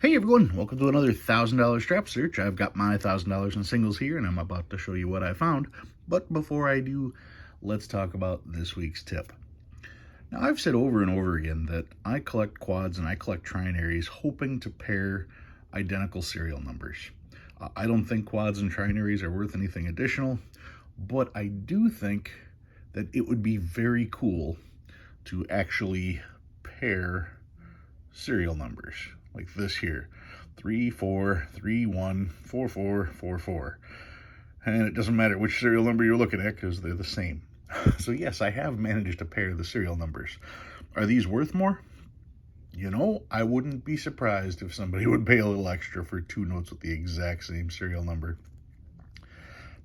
Hey everyone, welcome to another $1,000 strap search. I've got my $1,000 in singles here and I'm about to show you what I found. But before I do, let's talk about this week's tip. Now I've said over and over again that I collect quads and I collect trinaries hoping to pair identical serial numbers. I don't think quads and trinaries are worth anything additional, but I do think that it would be very cool to actually pair serial numbers like this here: 34314444, and it doesn't matter which serial number you're looking at because they're the same. So yes, I have managed to pair the serial numbers. Are these worth more? You know, I wouldn't be surprised if somebody would pay a little extra for two notes with the exact same serial number.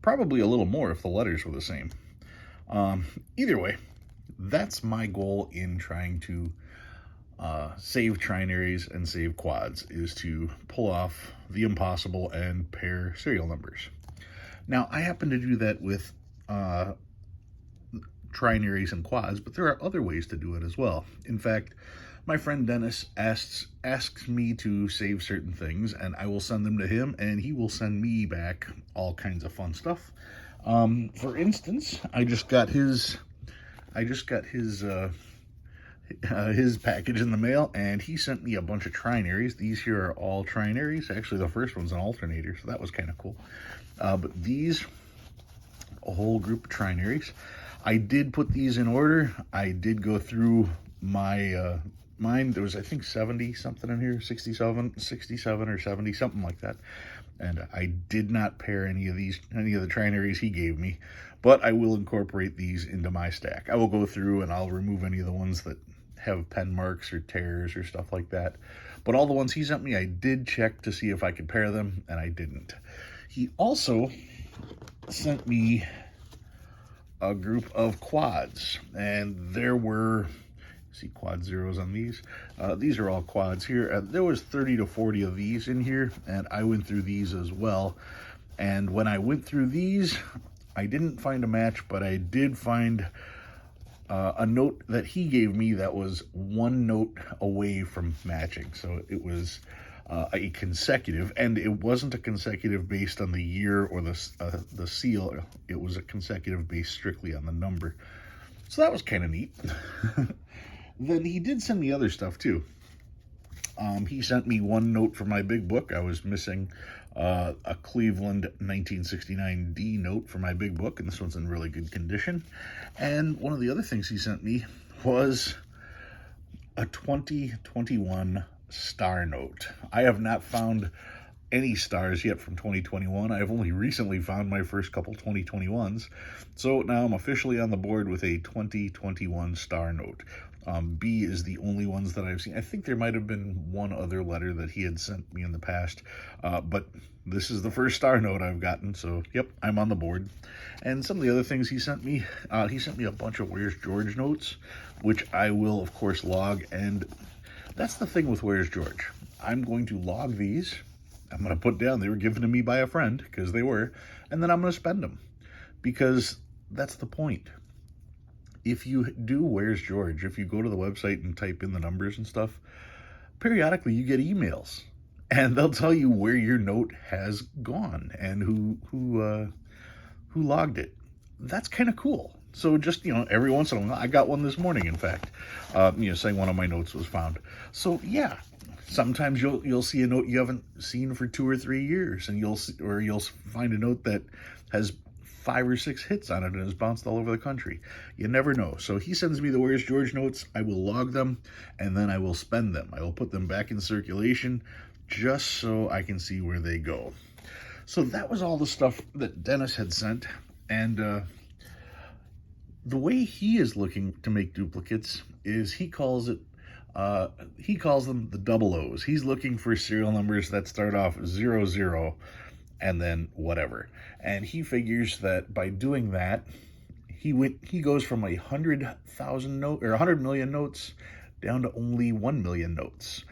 Probably a little more if the letters were the same. Either way, that's my goal in trying to save trinaries and save quads, is to pull off the impossible and pair serial numbers. Now, I happen to do that with trinaries and quads, but there are other ways to do it as well. In fact, my friend Dennis asks me to save certain things, and I will send them to him, and he will send me back all kinds of fun stuff. For instance, I just got his package in the mail, and he sent me a bunch of trinaries. These here are all trinaries. Actually, the first one's an alternator, so that was kind of cool. But these, a whole group of trinaries. I did put these in order. I did go through my mine. There was, I think, 70 something in here, 67 or 70, something like that. And I did not pair any of the trinaries he gave me, but I will incorporate these into my stack. I will go through and I'll remove any of the ones that have pen marks or tears or stuff like that. But all the ones he sent me, I did check to see if I could pair them, and I didn't. He also sent me a group of quads, and there were, see quad zeros on these. These are all quads here. There was 30 to 40 of these in here, and I went through these as well. And when I went through these, I didn't find a match, but I did find a note that he gave me that was one note away from matching. So it was a consecutive, and it wasn't a consecutive based on the year or the seal. It was a consecutive based strictly on the number. So that was kind of neat. Then he did send me other stuff too. He sent me one note for my big book. I was missing a Cleveland 1969 D note for my big book, and this one's in really good condition. And one of the other things he sent me was a 2021 star note. I have not found any stars yet from 2021. I've only recently found my first couple 2021s. So now I'm officially on the board with a 2021 star note. B is the only ones that I've seen. I think there might have been one other letter that he had sent me in the past, but this is the first star note I've gotten, so yep, I'm on the board. And some of the other things he sent me a bunch of Where's George notes, which I will, of course, log. And that's the thing with Where's George. I'm going to log these. I'm going to put down they were given to me by a friend, because they were, and then I'm going to spend them, because that's the point. If you do Where's George, if you go to the website and type in the numbers and stuff, periodically you get emails, and they'll tell you where your note has gone and who logged it. That's kind of cool. So just, every once in a while, I got one this morning, in fact, saying one of my notes was found. So yeah, sometimes you'll see a note you haven't seen for 2 or 3 years, and you'll find a note that has 5 or 6 hits on it and has bounced all over the country. You never know. So he sends me the Where's George notes. I will log them, and then I will spend them. I will put them back in circulation just so I can see where they go. So that was all the stuff that Dennis had sent, and the way he is looking to make duplicates is he calls them the double O's. He's looking for serial numbers that start off 00 and then whatever. And he figures that by doing that, he goes from 100,000 note or 100 million notes down to only 1 million notes.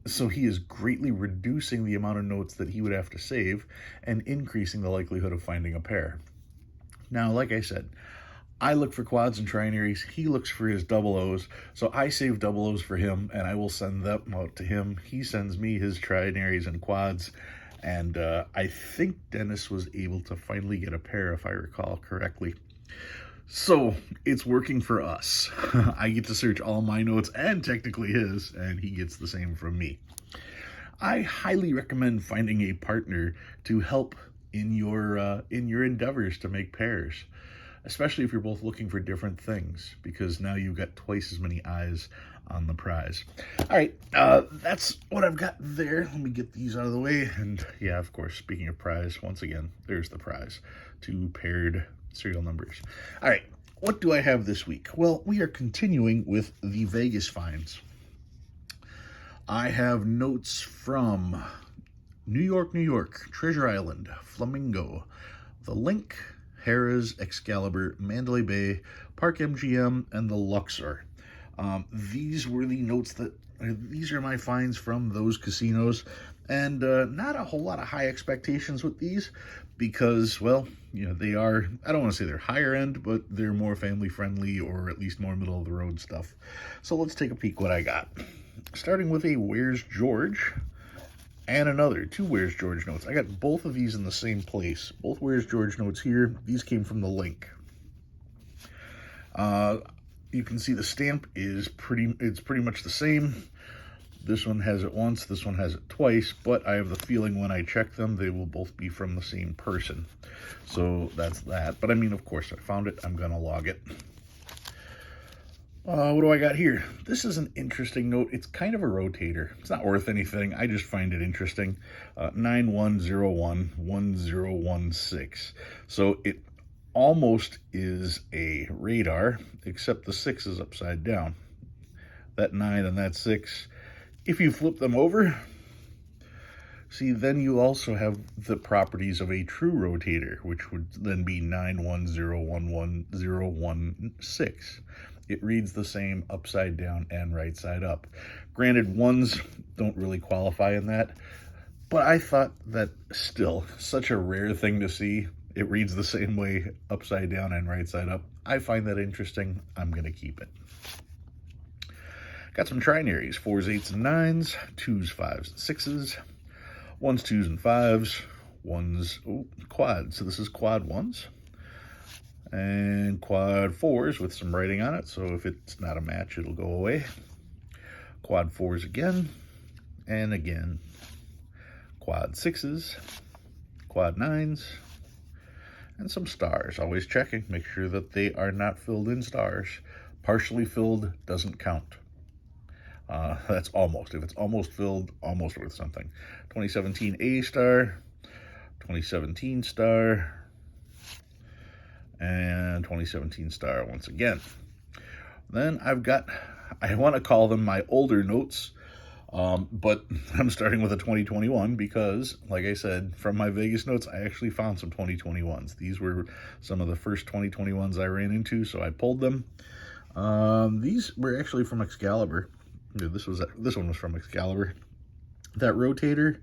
So he is greatly reducing the amount of notes that he would have to save and increasing the likelihood of finding a pair. Now, like I said, I look for quads and trinaries. He looks for his double O's. So I save double O's for him, and I will send them out to him. He sends me his trinaries and quads. And I think Dennis was able to finally get a pair, if I recall correctly. So it's working for us. I get to search all my notes and technically his, and he gets the same from me. I highly recommend finding a partner to help in your endeavors to make pairs, especially if you're both looking for different things, because now you've got twice as many eyes on the prize. All right, that's what I've got there. Let me get these out of the way. And yeah, of course, speaking of prize, once again, there's the prize, 2 paired serial numbers. All right, what do I have this week? Well, we are continuing with the Vegas finds. I have notes from New York, New York, Treasure Island, Flamingo, The Link, Harrah's, Excalibur, Mandalay Bay, Park MGM, and the Luxor. These were the notes these are my finds from those casinos, and not a whole lot of high expectations with these because, well, you know, they are, I don't want to say they're higher end, but they're more family friendly or at least more middle of the road stuff. So let's take a peek what I got. Starting with a Where's George and another 2 Where's George notes. I got both of these in the same place. Both Where's George notes here. These came from The Link. You can see the stamp is pretty much the same. This one has it once, this one has it twice, but I have the feeling when I check them, they will both be from the same person. So that's that. But I mean, of course, I found it. I'm going to log it. What do I got here? This is an interesting note. It's kind of a rotator. It's not worth anything. I just find it interesting. 91011016. So it almost is a radar, except the 6 is upside down. That 9 and that 6. If you flip them over, see, then you also have the properties of a true rotator, which would then be 91011016. It reads the same upside down and right side up. Granted, ones don't really qualify in that, but I thought that still, such a rare thing to see. It reads the same way upside down and right side up. I find that interesting. I'm going to keep it. Got some trinaries, 4s, 8s, and 9s, 2s, 5s, and 6s, 1s, 2s, and 5s, 1s, quads. So this is quad 1s. And quad 4s with some writing on it, so if it's not a match, it'll go away. Quad 4s again, and again. Quad 6s, quad 9s, and some stars. Always checking, make sure that they are not filled in stars. Partially filled doesn't count. That's almost. If it's almost filled, almost worth something. 2017 A star, 2017 star, and 2017 star once again. Then I've got, I want to call them my older notes, but I'm starting with a 2021 because, like I said, from my Vegas notes, I actually found some 2021s. These were some of the first 2021s I ran into, so I pulled them. These were actually from Excalibur. This one was from Excalibur. That rotator,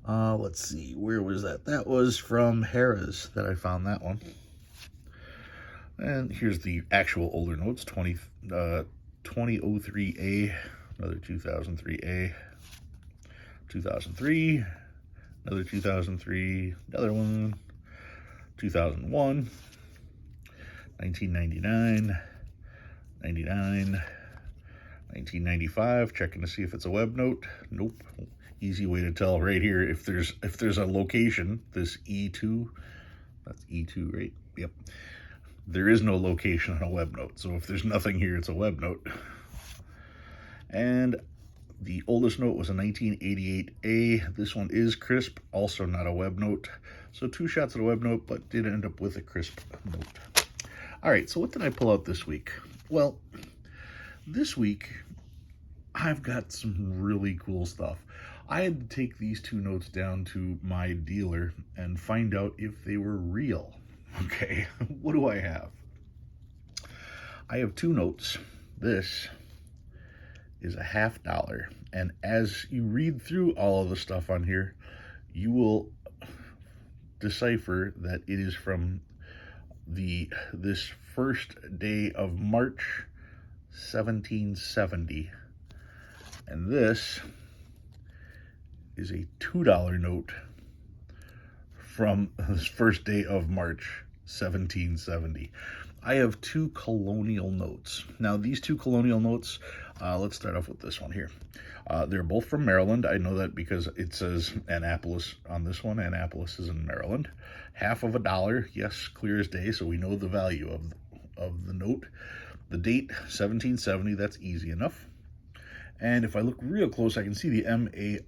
let's see, where was that? That was from Harrah's that I found that one. And here's the actual older notes, 2003A, another 2003A, 2003, another 2003, another one, 2001, 1999, 99, 1995, checking to see if it's a web note. Nope. Easy way to tell right here if there's a location, this E2, that's E2, right? Yep. There is no location on a web note, so if there's nothing here, it's a web note. And the oldest note was a 1988A. This one is crisp, also not a web note. So 2 shots at a web note, but did end up with a crisp note. All right, so what did I pull out this week? Well, this week, I've got some really cool stuff. I had to take these 2 notes down to my dealer and find out if they were real. Okay, what do I have? I have 2 notes. This is a $50. And as you read through all of the stuff on here, you will decipher that it is from this first day of March 1770. And this is a $2 note from this first day of March 1770. I have two colonial notes. Now, these two colonial notes, let's start off with this one here. They're both from Maryland. I know that because it says Annapolis on this one. Annapolis is in Maryland. Half of $1, yes, clear as day, so we know the value of the note. The date, 1770, that's easy enough. And if I look real close, I can see the M-A-R-Y-L-A,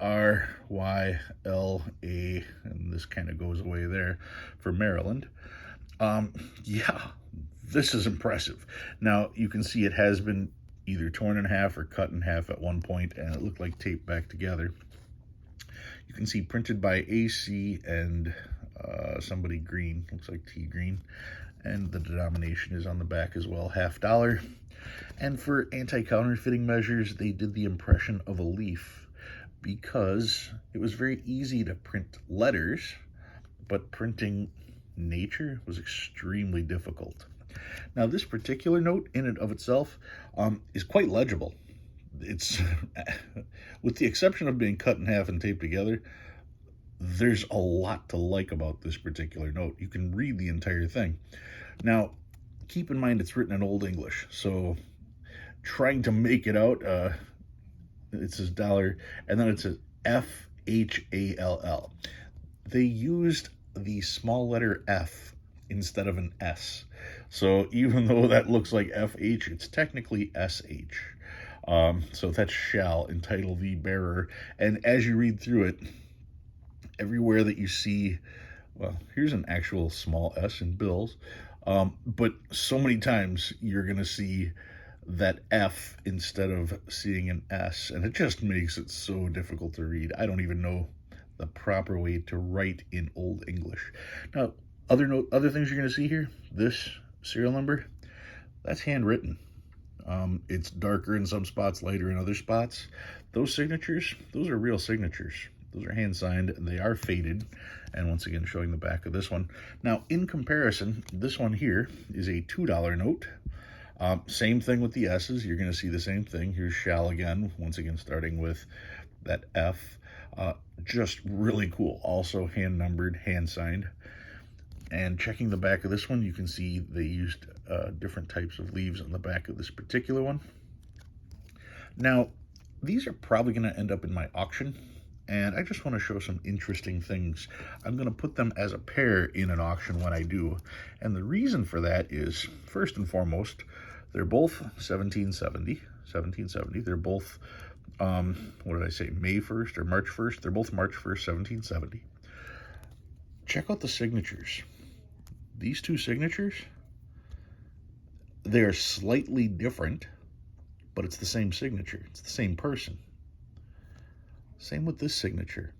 and this kind of goes away there for Maryland. Yeah, this is impressive. Now, you can see it has been either torn in half or cut in half at one point, and it looked like taped back together. You can see printed by AC and somebody green, looks like T Green, and the denomination is on the back as well, $50. And for anti-counterfeiting measures, they did the impression of a leaf because it was very easy to print letters, but printing nature was extremely difficult. Now, this particular note in and of itself is quite legible. It's, with the exception of being cut in half and taped together, there's a lot to like about this particular note. You can read the entire thing. Now, keep in mind it's written in Old English, so trying to make it out, it says dollar, and then it says F-H-A-L-L. They used the small letter F instead of an S. So even though that looks like F-H, it's technically S-H. So that's shall entitle the bearer. And as you read through it, everywhere that you see, well, here's an actual small S in bills, but so many times you're going to see that F instead of seeing an S, and it just makes it so difficult to read. I don't even know the proper way to write in Old English. Now, other things you're going to see here, this serial number, that's handwritten. It's darker in some spots, lighter in other spots. Those signatures, those are real signatures. Those are hand signed, and they are faded. And once again, showing the back of this one. Now, in comparison, this one here is a $2 note. Same thing with the S's. You're going to see the same thing. Here's shall again, once again starting with that F. Just really cool. Also hand numbered, hand signed. And checking the back of this one, you can see they used different types of leaves on the back of this particular one. Now, these are probably going to end up in my auction, and I just want to show some interesting things. I'm going to put them as a pair in an auction when I do, and the reason for that is, first and foremost, they're both 1770. They're both, what did I say, May 1st or March 1st? They're both March 1st, 1770. Check out the signatures. These two signatures, they're slightly different, but it's the same signature. It's the same person. Same with this signature.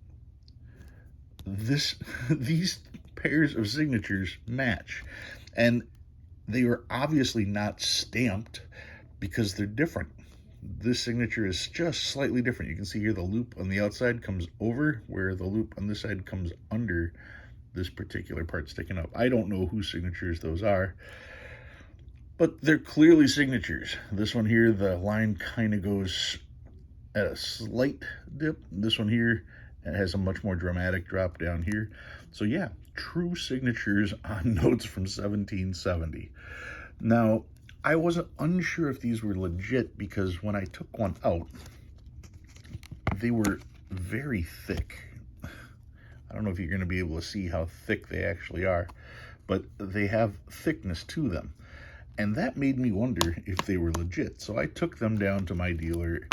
These pairs of signatures match, and they are obviously not stamped because they're different. This signature is just slightly different. You can see here the loop on the outside comes over, where the loop on this side comes under this particular part sticking up. I don't know whose signatures those are, but they're clearly signatures. This one here, the line kind of goes at a slight dip. This one here, it has a much more dramatic drop down here. So yeah, true signatures on notes from 1770. Now, I wasn't unsure if these were legit because when I took one out, they were very thick. I don't know if you're going to be able to see how thick they actually are, but they have thickness to them. And that made me wonder if they were legit. So I took them down to my dealer,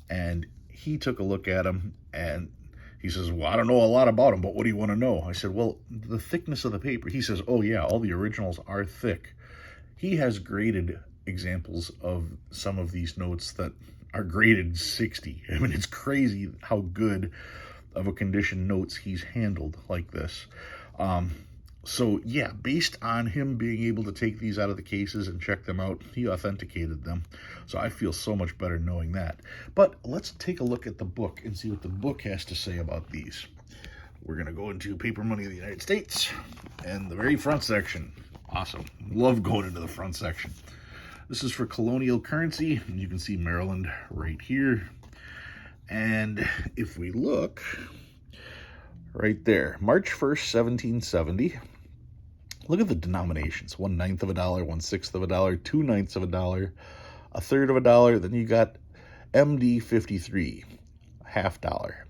and he took a look at them, and he says, well, I don't know a lot about them, but what do you want to know? I said, well, the thickness of the paper. He says, oh yeah, all the originals are thick. He has graded examples of some of these notes that are graded 60. I mean, it's crazy how good of a condition notes he's handled like this. So yeah, based on him being able to take these out of the cases and check them out, he authenticated them. So I feel so much better knowing that. But let's take a look at the book and see what the book has to say about these. We're going to go into Paper Money of the United States and the very front section. Awesome. Love going into the front section. This is for Colonial currency. You can see Maryland right here. And if we look right there, March 1st, 1770. Look at the denominations. 1/9 of a dollar, 1/6 of a dollar, 2/9 of a dollar, 1/3 of a dollar. Then you got MD 53, $1/2.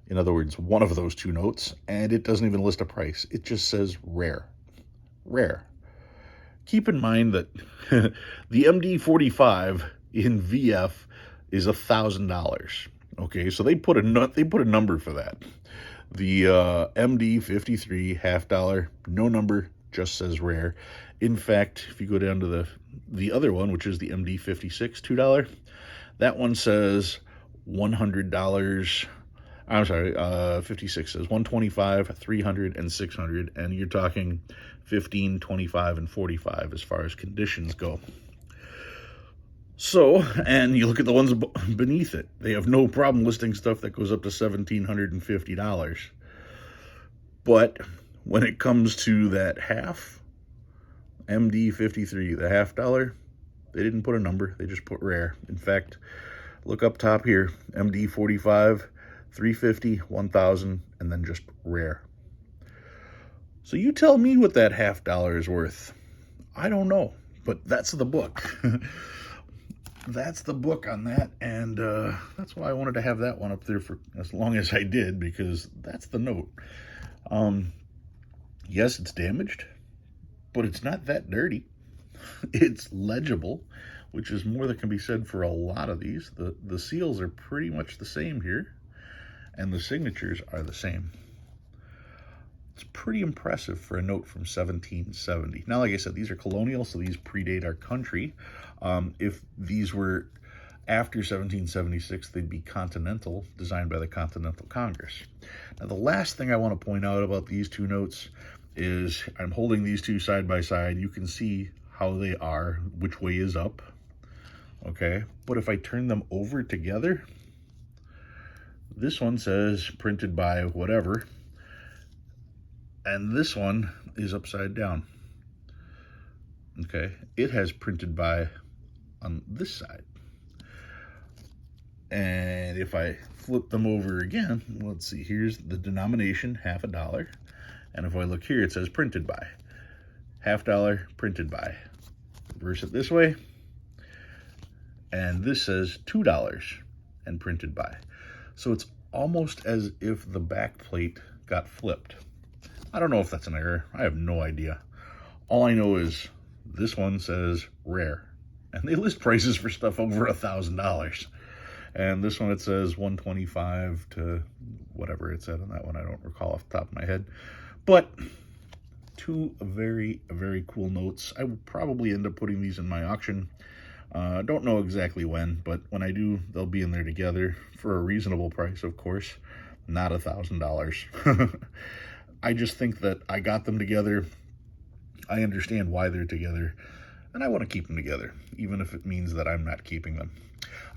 In other words, one of those two notes, and it doesn't even list a price. It just says rare. Rare. Keep in mind that the MD 45 in VF is $1,000. Okay, so they put a number for that. The MD 53 $1/2, no number, just says rare. In fact, if you go down to the other one, which is the MD 56 $2, that one says $100. I'm sorry, 56 says 125, 300, and 600, and you're talking 15, 25, and 45 as far as conditions go. So, and you look at the ones beneath it, they have no problem listing stuff that goes up to $1,750. But when it comes to that half, MD 53, the $1/2, they didn't put a number, they just put rare. In fact, look up top here, MD 45, 350, 1,000, and then just rare. So you tell me what that $1/2 is worth. I don't know, but that's the book. That's the book on that, and that's why I wanted to have that one up there for as long as I did, because that's the note. Yes, it's damaged, but it's not that dirty. It's legible, which is more that can be said for a lot of these. The seals are pretty much the same here, and the signatures are the same. It's pretty impressive for a note from 1770. Now, like I said, these are colonial, so these predate our country. If these were after 1776, they'd be continental, designed by the Continental Congress. Now, the last thing I want to point out about these two notes is I'm holding these two side by side. You can see how they are, which way is up, okay? But if I turn them over together, this one says printed by whatever, and this one is upside down. Okay, it has printed by on this side. And if I flip them over again, let's see, here's the denomination, $1/2. And if I look here, it says printed by. $1/2 printed by. Reverse it this way. And this says $2 and printed by. So it's almost as if the back plate got flipped. I don't know if that's an error. I have no idea. All I know is this one says rare. And they list prices for stuff over $1,000. And this one, it says 125 to whatever it said on that one. I don't recall off the top of my head. But two very, very cool notes. I will probably end up putting these in my auction. Don't know exactly when, but when I do, they'll be in there together for a reasonable price, of course. Not $1,000. I just think that I got them together. I understand why they're together, and I want to keep them together, even if it means that I'm not keeping them.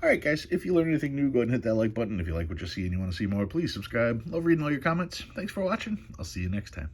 All right, guys, if you learned anything new, go ahead and hit that like button. If you like what you see and you want to see more, please subscribe. Love reading all your comments. Thanks for watching. I'll see you next time.